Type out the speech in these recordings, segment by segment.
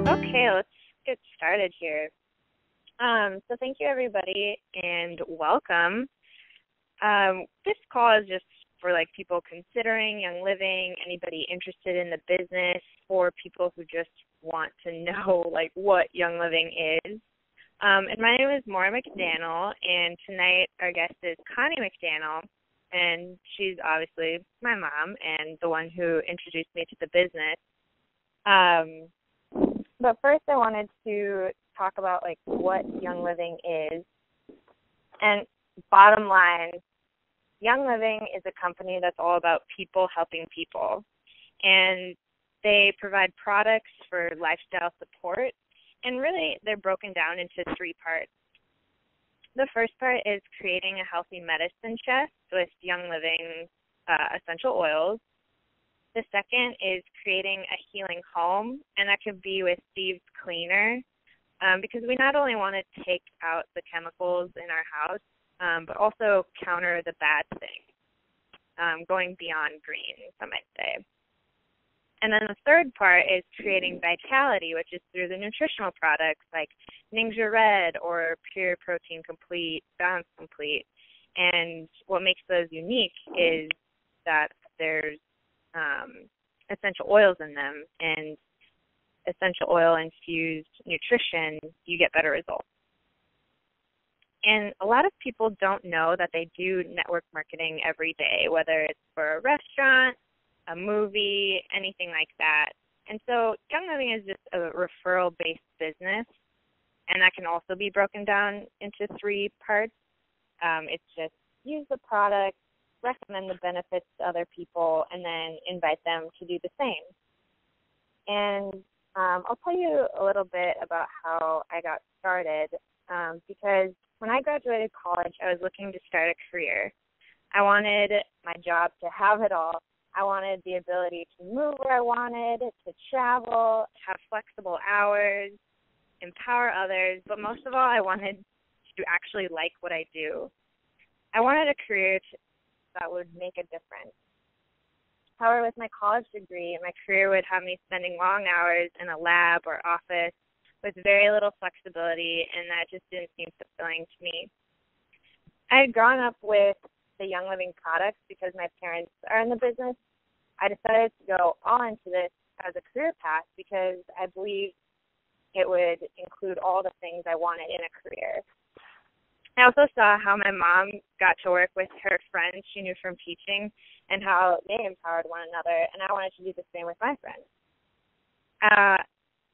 Okay, let's get started here. So thank you, everybody, and welcome. This call is just for people considering Young Living, anybody interested in the business, or people who just want to know what Young Living is. And my name is Maura McDanel, and tonight our guest is Connie McDanel, and she's obviously my mom and the one who introduced me to the business. But first I wanted to talk about what Young Living is. And bottom line, Young Living is a company that's all about people helping people. And they provide products for lifestyle support. And really, they're broken down into three parts. The first part is creating a healthy medicine chest with Young Living essential oils. The second is creating a healing home, and that could be with Steve's Cleaner, because we not only want to take out the chemicals in our house, but also counter the bad things, going beyond green, some might say. And then the third part is creating vitality, which is through the nutritional products like Ninja Red or Pure Protein Complete, Balance Complete. And what makes those unique is that there's essential oils in them, and essential oil infused nutrition, you get better results. And a lot of people don't know that they do network marketing every day, whether it's for a restaurant, a movie, anything like that. And so Young Living is just a referral-based business, and that can also be broken down into three parts. It's just use the product, recommend the benefits to other people, and then invite them to do the same. And I'll tell you a little bit about how I got started, because when I graduated college, I was looking to start a career. I wanted my job to have it all. I wanted the ability to move where I wanted, to travel, have flexible hours, empower others, but most of all, I wanted to actually like what I do. I wanted a career that would make a difference. However, with my college degree, my career would have me spending long hours in a lab or office with very little flexibility, and that just didn't seem fulfilling to me. I had grown up with the Young Living products because my parents are in the business. I decided to go all into this as a career path because I believed it would include all the things I wanted in a career. I also saw how my mom got to work with her friends she knew from teaching and how they empowered one another, and I wanted to do the same with my friends.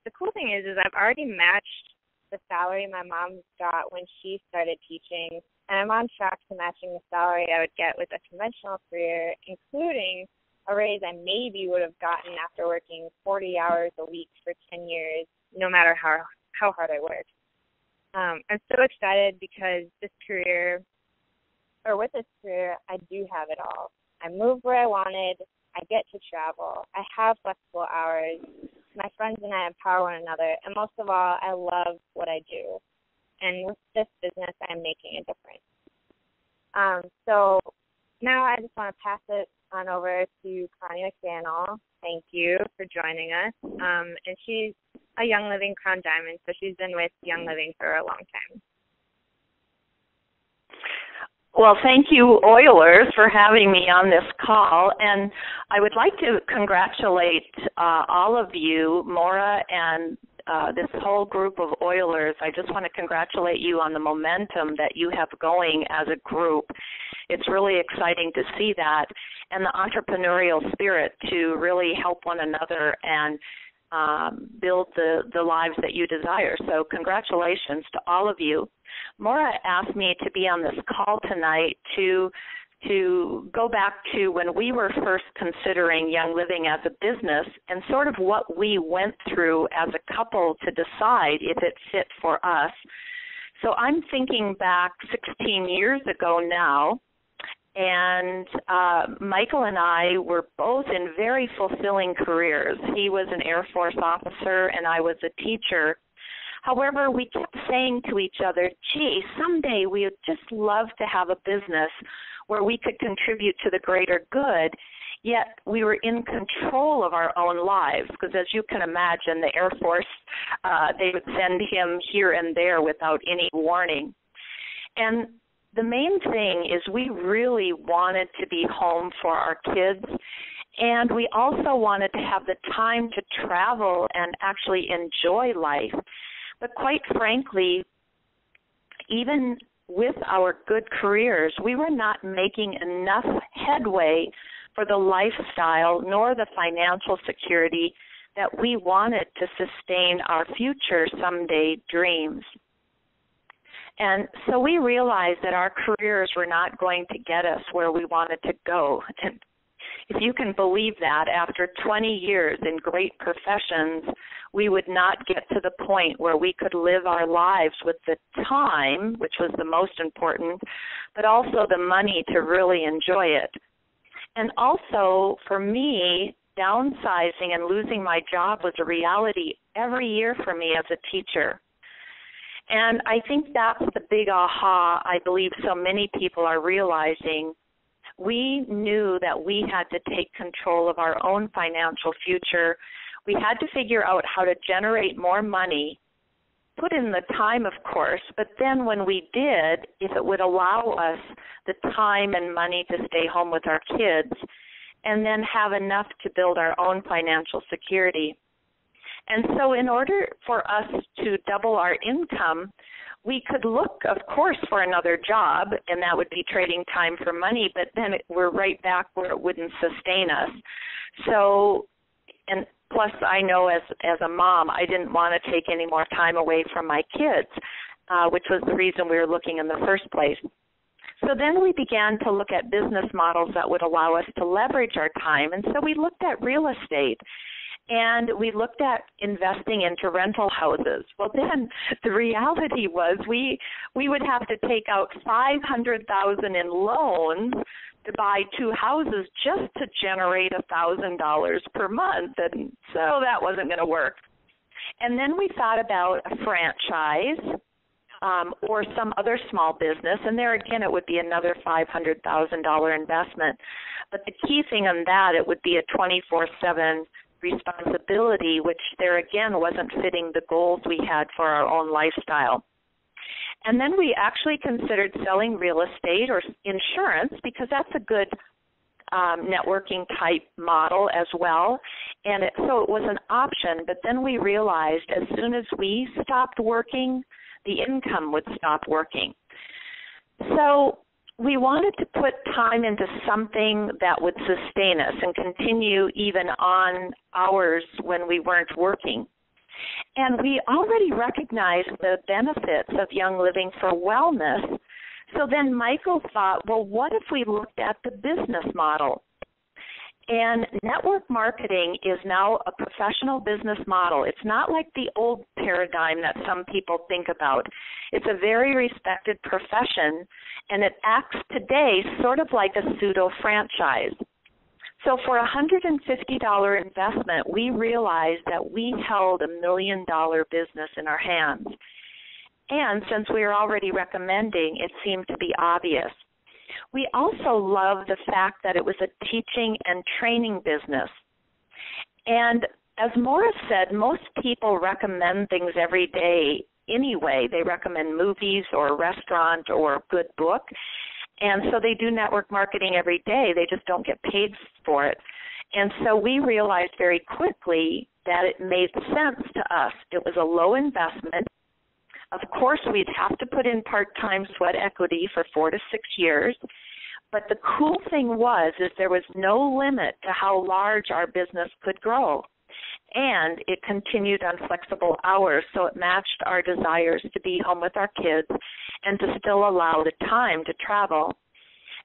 The cool thing is I've already matched the salary my mom got when she started teaching, and I'm on track to matching the salary I would get with a conventional career, including a raise I maybe would have gotten after working 40 hours a week for 10 years, no matter how hard I worked. I'm so excited because with this career, I do have it all. I move where I wanted, I get to travel, I have flexible hours, my friends and I empower one another, and most of all, I love what I do. And with this business, I'm making a difference. So now I just want to pass it on over to Connie McDanel. Thank you for joining us. And she's a Young Living Crown Diamond, so she's been with Young Living for a long time. Well, thank you, Oilers, for having me on this call. And I would like to congratulate all of you, Maura, and this whole group of Oilers. I just want to congratulate you on the momentum that you have going as a group. It's really exciting to see that, and the entrepreneurial spirit to really help one another and build the lives that you desire. So congratulations to all of you. Maura asked me to be on this call tonight to go back to when we were first considering Young Living as a business and sort of what we went through as a couple to decide if it fit for us. So I'm thinking back 16 years ago now, and Michael and I were both in very fulfilling careers. He was an Air Force officer, and I was a teacher. However, we kept saying to each other, gee, someday we would just love to have a business where we could contribute to the greater good, yet we were in control of our own lives, because as you can imagine, the Air Force, they would send him here and there without any warning. And the main thing is we really wanted to be home for our kids, and we also wanted to have the time to travel and actually enjoy life. But quite frankly, even with our good careers, we were not making enough headway for the lifestyle nor the financial security that we wanted to sustain our future someday dreams. And so we realized that our careers were not going to get us where we wanted to go. And if you can believe that, after 20 years in great professions, we would not get to the point where we could live our lives with the time, which was the most important, but also the money to really enjoy it. And also, for me, downsizing and losing my job was a reality every year for me as a teacher. And I think that's the big aha I believe so many people are realizing. We knew that we had to take control of our own financial future. We had to figure out how to generate more money, put in the time, of course, but then when we did, if it would allow us the time and money to stay home with our kids, and then have enough to build our own financial security. And so in order for us to double our income, we could look, of course, for another job, and that would be trading time for money, but then we're right back where it wouldn't sustain us. So, and plus I know as a mom, I didn't want to take any more time away from my kids, which was the reason we were looking in the first place. So then we began to look at business models that would allow us to leverage our time, and so we looked at real estate. And we looked at investing into rental houses. Well, then the reality was we would have to take out $500,000 in loans to buy 2 houses just to generate $1,000 per month, and so that wasn't going to work. And then we thought about a franchise or some other small business, and there again it would be another $500,000 investment. But the key thing on that, it would be a 24/7 responsibility, which there again wasn't fitting the goals we had for our own lifestyle. And then we actually considered selling real estate or insurance, because that's a good networking type model as well. And so it was an option, but then we realized as soon as we stopped working, the income would stop working. So we wanted to put time into something that would sustain us and continue even on hours when we weren't working. And we already recognized the benefits of Young Living for wellness. So then Michael thought, well, what if we looked at the business model? And network marketing is now a professional business model. It's not like the old paradigm that some people think about. It's a very respected profession, and it acts today sort of like a pseudo-franchise. So for a $150 investment, we realized that we held $1 million business in our hands. And since we were already recommending, it seemed to be obvious. We also love the fact that it was a teaching and training business. And as Maura said, most people recommend things every day anyway. They recommend movies or a restaurant or a good book. And so they do network marketing every day. They just don't get paid for it. And so we realized very quickly that it made sense to us. It was a low investment. Of course, we'd have to put in part-time sweat equity for 4 to 6 years. But the cool thing was there was no limit to how large our business could grow. And it continued on flexible hours, so it matched our desires to be home with our kids and to still allow the time to travel.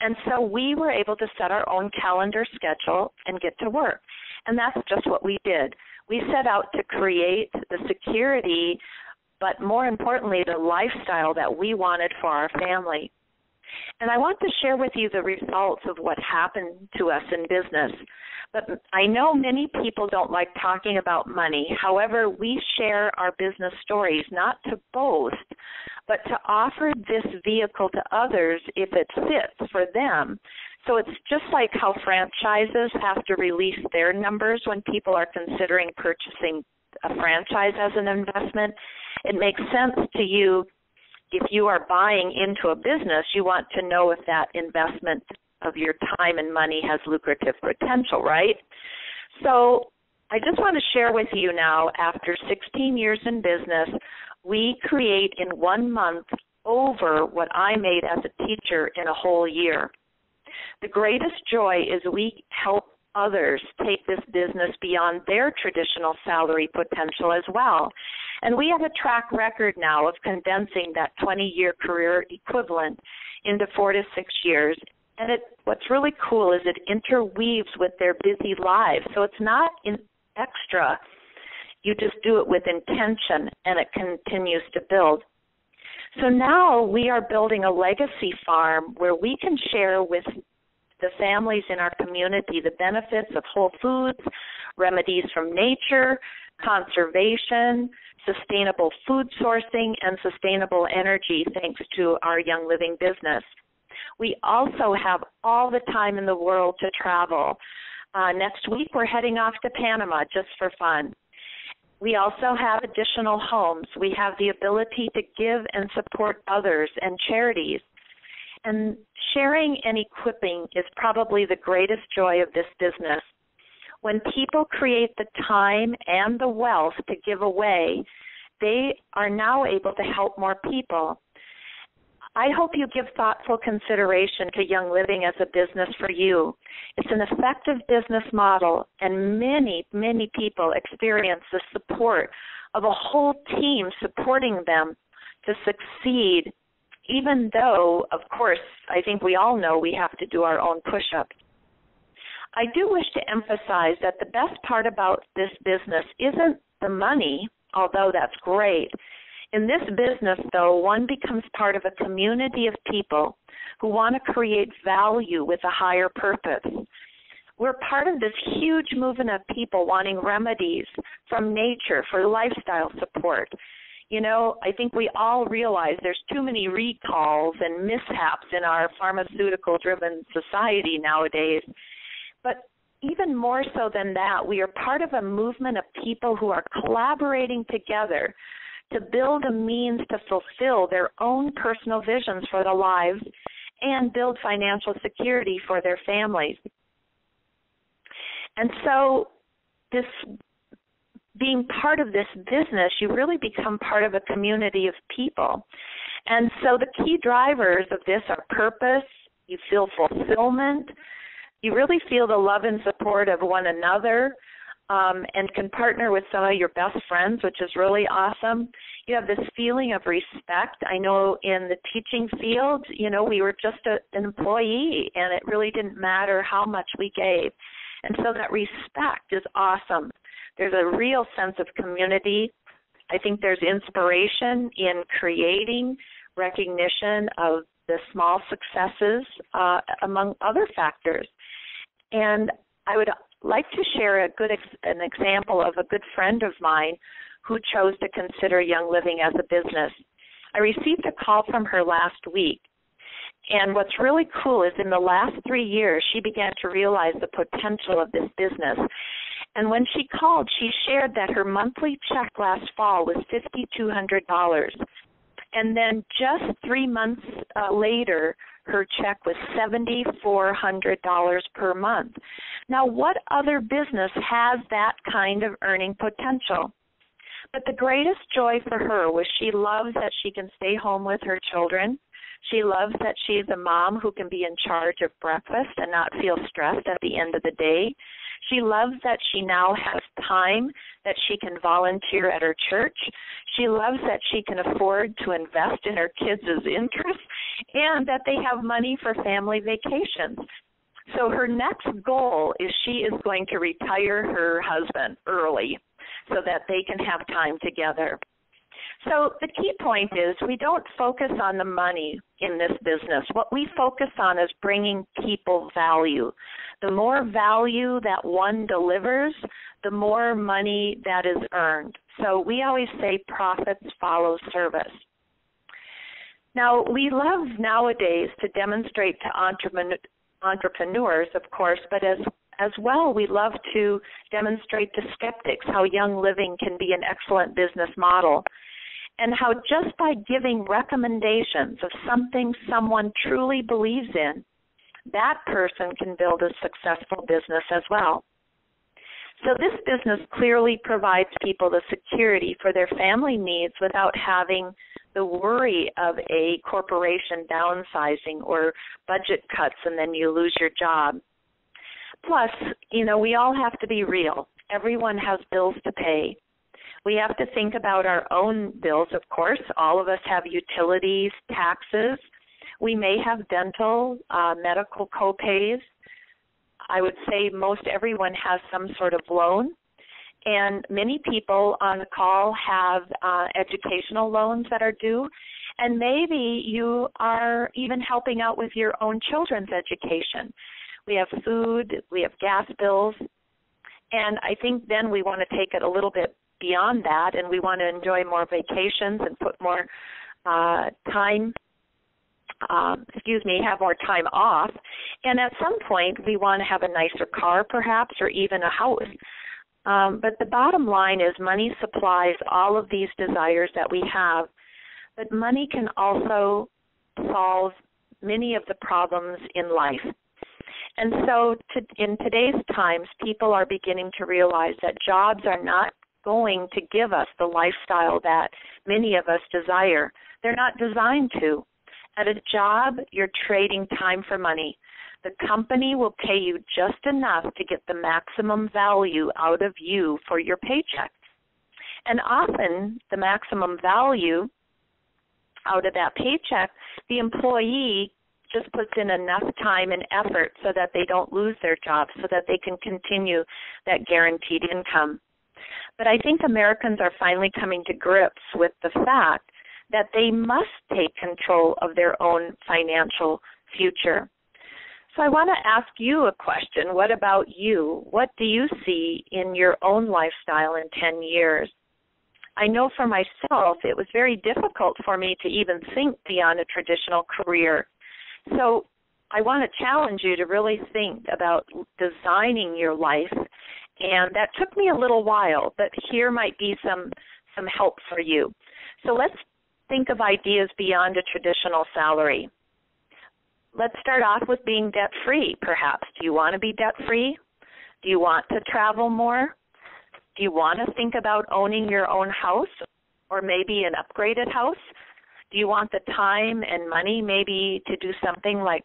And so we were able to set our own calendar schedule and get to work. And that's just what we did. We set out to create the security, but more importantly, the lifestyle that we wanted for our family. And I want to share with you the results of what happened to us in business. But I know many people don't like talking about money. However, we share our business stories not to boast, but to offer this vehicle to others if it fits for them. So it's just like how franchises have to release their numbers when people are considering purchasing a franchise as an investment. It makes sense to you if you are buying into a business, you want to know if that investment of your time and money has lucrative potential, right? So I just want to share with you now, after 16 years in business, we create in 1 month over what I made as a teacher in a whole year. The greatest joy is we help others take this business beyond their traditional salary potential as well. And we have a track record now of condensing that 20-year career equivalent into 4 to 6 years. And what's really cool is it interweaves with their busy lives. So it's not extra. You just do it with intention, and it continues to build. So now we are building a legacy farm where we can share with the families in our community the benefits of whole foods, remedies from nature, conservation, sustainable food sourcing, and sustainable energy thanks to our Young Living business. We also have all the time in the world to travel. Next week we're heading off to Panama just for fun. We also have additional homes. We have the ability to give and support others and charities. And sharing and equipping is probably the greatest joy of this business. When people create the time and the wealth to give away, they are now able to help more people. I hope you give thoughtful consideration to Young Living as a business for you. It's an effective business model, and many, many people experience the support of a whole team supporting them to succeed, even though, of course, I think we all know we have to do our own push-ups. I do wish to emphasize that the best part about this business isn't the money, although that's great. In this business, though, one becomes part of a community of people who want to create value with a higher purpose. We're part of this huge movement of people wanting remedies from nature for lifestyle support. You know, I think we all realize there's too many recalls and mishaps in our pharmaceutical-driven society nowadays. But even more so than that, we are part of a movement of people who are collaborating together to build a means to fulfill their own personal visions for their lives and build financial security for their families. And so this being part of this business, you really become part of a community of people. And so the key drivers of this are purpose, you feel fulfillment, you really feel the love and support of one another, and can partner with some of your best friends, which is really awesome. You have this feeling of respect. I know in the teaching field, you know, we were just an employee, and it really didn't matter how much we gave. And so that respect is awesome. There's a real sense of community. I think there's inspiration in creating recognition of the small successes, among other factors. And I would like to share an example of a good friend of mine who chose to consider Young Living as a business. I received a call from her last week. And what's really cool is in the last 3 years, she began to realize the potential of this business. And when she called, she shared that her monthly check last fall was $5,200. And then just 3 months later, her check was $7,400 per month. Now, what other business has that kind of earning potential? But the greatest joy for her was she loves that she can stay home with her children. She loves that she's a mom who can be in charge of breakfast and not feel stressed at the end of the day. She loves that she now has time that she can volunteer at her church. She loves that she can afford to invest in her kids' interests and that they have money for family vacations. So her next goal is she is going to retire her husband early so that they can have time together. So the key point is we don't focus on the money in this business. What we focus on is bringing people value. The more value that one delivers, the more money that is earned. So we always say profits follow service. Now, we love nowadays to demonstrate to entrepreneurs, of course, but as well, we love to demonstrate to skeptics how Young Living can be an excellent business model, and how just by giving recommendations of something someone truly believes in, that person can build a successful business as well. So this business clearly provides people the security for their family needs without having the worry of a corporation downsizing or budget cuts and then you lose your job. Plus, we all have to be real. Everyone has bills to pay. We have to think about our own bills, of course. All of us have utilities, taxes. We may have dental, medical co-pays. I would say most everyone has some sort of loan. And many people on the call have educational loans that are due. And maybe you are even helping out with your own children's education. We have food, we have gas bills. And I think then we want to take it a little bit beyond that, and we want to enjoy more vacations and put more have more time off. And at some point, we want to have a nicer car, perhaps, or even a house. But the bottom line is money supplies all of these desires that we have, but money can also solve many of the problems in life. And so in today's times, people are beginning to realize that jobs are not going to give us the lifestyle that many of us desire. They're not designed to. At a job, you're trading time for money. The company will pay you just enough to get the maximum value out of you for your paycheck. And often, the maximum value out of that paycheck, the employee just puts in enough time and effort so that they don't lose their job, so that they can continue that guaranteed income. But I think Americans are finally coming to grips with the fact that they must take control of their own financial future. So I want to ask you a question. What about you? What do you see in your own lifestyle in 10 years? I know for myself it was very difficult for me to even think beyond a traditional career. So I want to challenge you to really think about designing your life. And that took me a little while, but here might be some help for you. So let's think of ideas beyond a traditional salary. Let's start off with being debt-free, perhaps. Do you want to be debt-free? Do you want to travel more? Do you want to think about owning your own house or maybe an upgraded house? Do you want the time and money maybe to do something like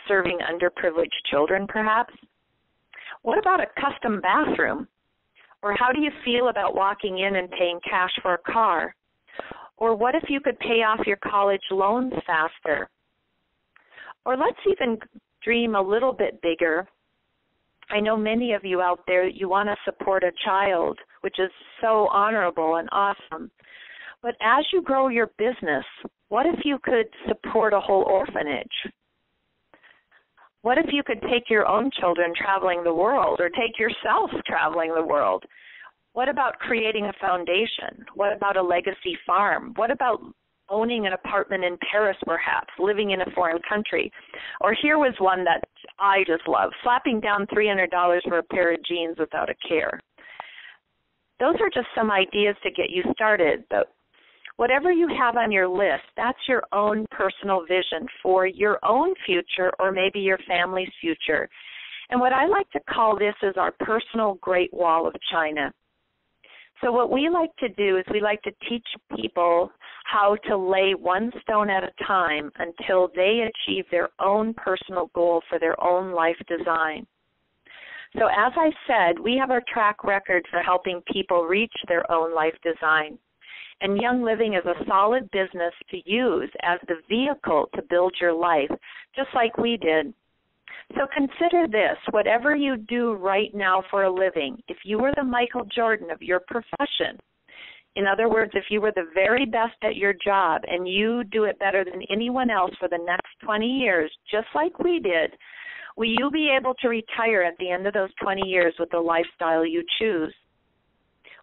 serving underprivileged children, perhaps? What about a custom bathroom? Or how do you feel about walking in and paying cash for a car? Or what if you could pay off your college loans faster? Or let's even dream a little bit bigger. I know many of you out there, you want to support a child, which is so honorable and awesome. But as you grow your business, what if you could support a whole orphanage? What if you could take your own children traveling the world or take yourself traveling the world? What about creating a foundation? What about a legacy farm? What about owning an apartment in Paris, perhaps, living in a foreign country? Or here was one that I just love, slapping down $300 for a pair of jeans without a care. Those are just some ideas to get you started, but whatever you have on your list, that's your own personal vision for your own future or maybe your family's future. And what I like to call this is our personal Great Wall of China. So what we like to do is we like to teach people how to lay one stone at a time until they achieve their own personal goal for their own life design. So as I said, we have a track record for helping people reach their own life design. And Young Living is a solid business to use as the vehicle to build your life, just like we did. So consider this, whatever you do right now for a living, if you were the Michael Jordan of your profession, in other words, if you were the very best at your job and you do it better than anyone else for the next 20 years, just like we did, will you be able to retire at the end of those 20 years with the lifestyle you choose?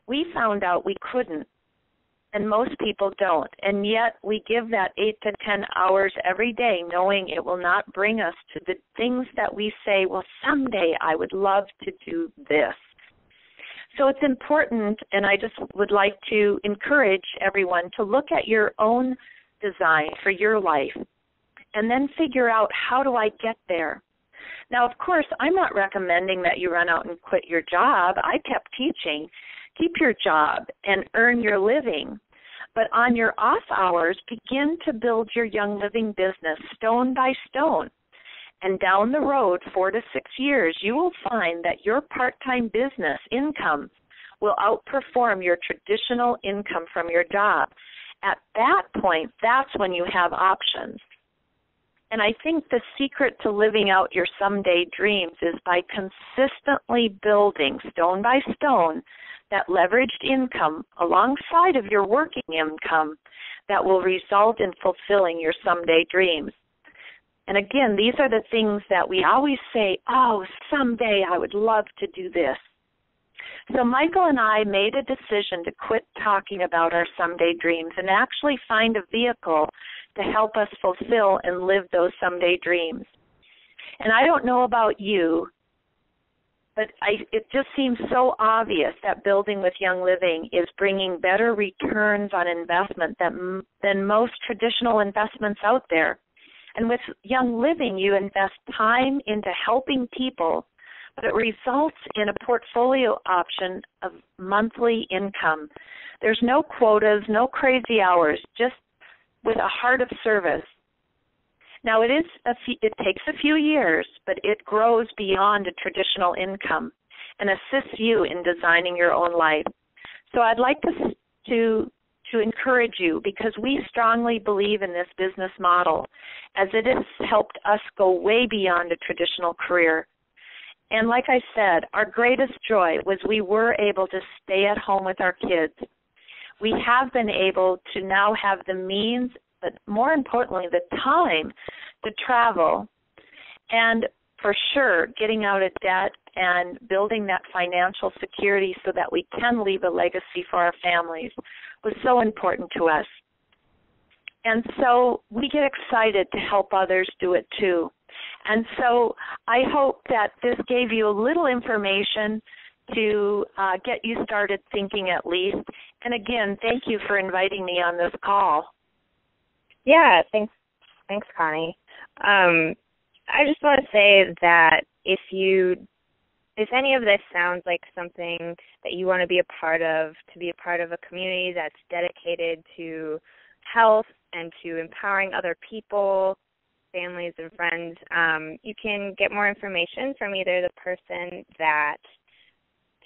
We found out we couldn't. and most people don't. And yet we give that 8 to 10 hours every day knowing it will not bring us to the things that we say, well, someday I would love to do this. So it's important, and I just would like to encourage everyone to look at your own design for your life and then figure out, how do I get there? Now, of course, I'm not recommending that you run out and quit your job. I kept teaching. Keep your job and earn your living. But on your off hours, begin to build your Young Living business stone by stone. And down the road, 4 to 6 years, you will find that your part-time business income will outperform your traditional income from your job. At that point, that's when you have options. And I think the secret to living out your someday dreams is by consistently building stone by stone that leveraged income alongside of your working income that will result in fulfilling your someday dreams. And again, these are the things that we always say, oh, someday I would love to do this. So Michael and I made a decision to quit talking about our someday dreams and actually find a vehicle to help us fulfill and live those someday dreams. And I don't know about you, but it just seems so obvious that building with Young Living is bringing better returns on investment than most traditional investments out there. And with Young Living, you invest time into helping people, but it results in a portfolio option of monthly income. There's no quotas, no crazy hours, just with a heart of service. Now, it takes a few years, but it grows beyond a traditional income and assists you in designing your own life. So I'd like to encourage you, because we strongly believe in this business model, as it has helped us go way beyond a traditional career. And like I said, our greatest joy was we were able to stay at home with our kids. We have been able to now have the means, but more importantly, the time to travel, and for sure getting out of debt and building that financial security so that we can leave a legacy for our families was so important to us. And so we get excited to help others do it too. And so I hope that this gave you a little information to get you started thinking at least. And again, thank you for inviting me on this call. Yeah, thanks, Connie. I just want to say that if any of this sounds like something that you want to be a part of, to be a part of a community that's dedicated to health and to empowering other people, families and friends, you can get more information from either the person that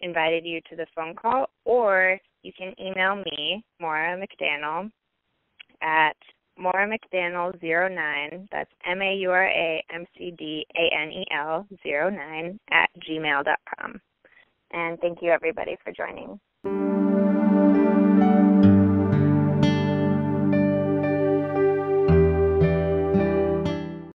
invited you to the phone call, or you can email me, Maura McDanel, at MauraMcDanel09, that's MauraMcDanel09 @gmail.com. And thank you, everybody, for joining.